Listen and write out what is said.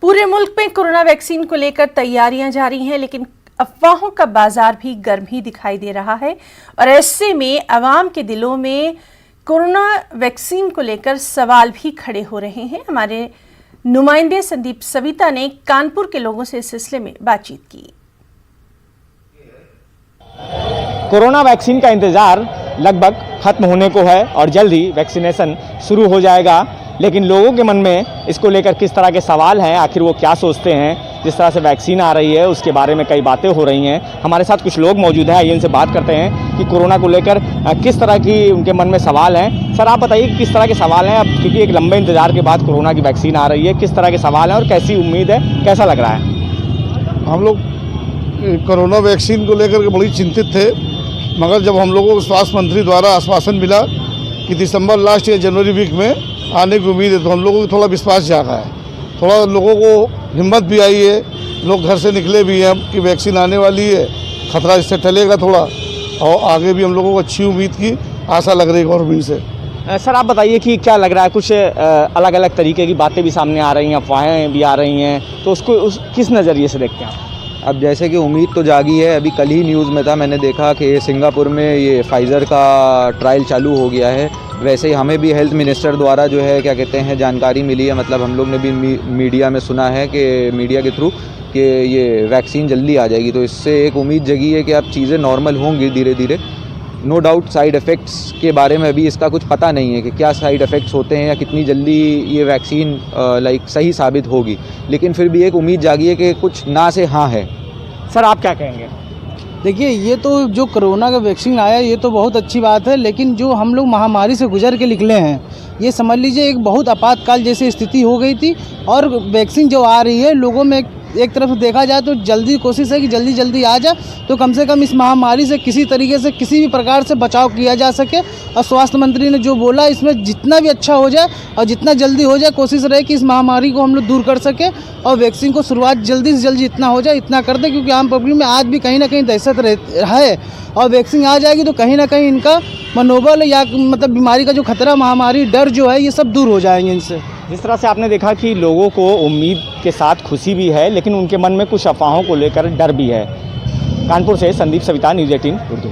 पूरे मुल्क में कोरोना वैक्सीन को लेकर तैयारियां जारी हैं, लेकिन अफवाहों का बाजार भी गर्म ही दिखाई दे रहा है और ऐसे में अवाम के दिलों में कोरोना वैक्सीन को लेकर सवाल भी खड़े हो रहे हैं। हमारे नुमाइंदे संदीप सविता ने कानपुर के लोगों से इस सिलसिले में बातचीत की। कोरोना वैक्सीन का इंतजार लगभग खत्म होने को है और जल्द ही वैक्सीनेशन शुरू हो जाएगा, लेकिन लोगों के मन में इसको लेकर किस तरह के सवाल हैं, आखिर वो क्या सोचते हैं। जिस तरह से वैक्सीन आ रही है उसके बारे में कई बातें हो रही हैं। हमारे साथ कुछ लोग मौजूद हैं, आइए इनसे बात करते हैं कि कोरोना को लेकर किस तरह की उनके मन में सवाल हैं। सर, आप बताइए किस तरह के सवाल हैं, अब क्योंकि एक लंबे इंतजार के बाद कोरोना की वैक्सीन आ रही है, किस तरह के सवाल हैं और कैसी उम्मीद है, कैसा लग रहा है? हम लोग कोरोना वैक्सीन को लेकर के बड़ी चिंतित थे, मगर जब हम लोगों को स्वास्थ्य मंत्री द्वारा आश्वासन मिला कि दिसंबर लास्ट या जनवरी वीक में आने की उम्मीद है, तो हम लोगों को थोड़ा विश्वास जागा है, थोड़ा लोगों को हिम्मत भी आई है, लोग घर से निकले भी हैं कि वैक्सीन आने वाली है, खतरा इससे टलेगा थोड़ा, और आगे भी हम लोगों को अच्छी उम्मीद की आशा लग रही है गवर्नमेंट से। सर, आप बताइए कि क्या लग रहा है, कुछ अलग अलग तरीके की बातें भी सामने आ रही हैं, अफवाहें भी आ रही हैं, तो उसको किस नज़रिए से देखते हैं? अब जैसे कि उम्मीद तो जागी है, अभी कल ही न्यूज़ में था, मैंने देखा कि सिंगापुर में ये फाइज़र का ट्रायल चालू हो गया है। वैसे ही हमें भी हेल्थ मिनिस्टर द्वारा जो है क्या कहते हैं जानकारी मिली है, मतलब हम लोग ने भी मीडिया में सुना है कि मीडिया के थ्रू कि ये वैक्सीन जल्दी आ जाएगी, तो इससे एक उम्मीद जगी है कि अब चीज़ें नॉर्मल होंगी धीरे धीरे। नो डाउट साइड इफ़ेक्ट्स के बारे में अभी इसका कुछ पता नहीं है कि क्या साइड इफ़ेक्ट्स होते हैं या कितनी जल्दी ये वैक्सीन सही साबित होगी, लेकिन फिर भी एक उम्मीद जागी है कि कुछ ना से हाँ है। सर, आप क्या कहेंगे? देखिए, ये तो जो कोरोना का वैक्सीन आया ये तो बहुत अच्छी बात है, लेकिन जो हम लोग महामारी से गुजर के निकले हैं, ये समझ लीजिए एक बहुत आपातकाल जैसी स्थिति हो गई थी। और वैक्सीन जो आ रही है, लोगों में एक तरफ से देखा जाए तो जल्दी कोशिश है कि जल्दी जल्दी आ जाए, तो कम से कम इस महामारी से किसी तरीके से किसी भी प्रकार से बचाव किया जा सके। और स्वास्थ्य मंत्री ने जो बोला, इसमें जितना भी अच्छा हो जाए और जितना जल्दी हो जाए, कोशिश रहे कि इस महामारी को हम लोग दूर कर सके और वैक्सीन को शुरुआत जल्दी से जल्दी जितना हो जाए इतना कर दें, क्योंकि आम पब्लिक में आज भी कहीं ना कहीं दहशत है। और वैक्सीन आ जाएगी तो कहीं ना कहीं इनका मनोबल या मतलब बीमारी का जो खतरा, महामारी, डर जो है, ये सब दूर हो जाएंगे इनसे। जिस तरह से आपने देखा कि लोगों को उम्मीद के साथ खुशी भी है, लेकिन उनके मन में कुछ अफवाहों को लेकर डर भी है। कानपुर से संदीप सविता, न्यूज़ 18 उर्दू।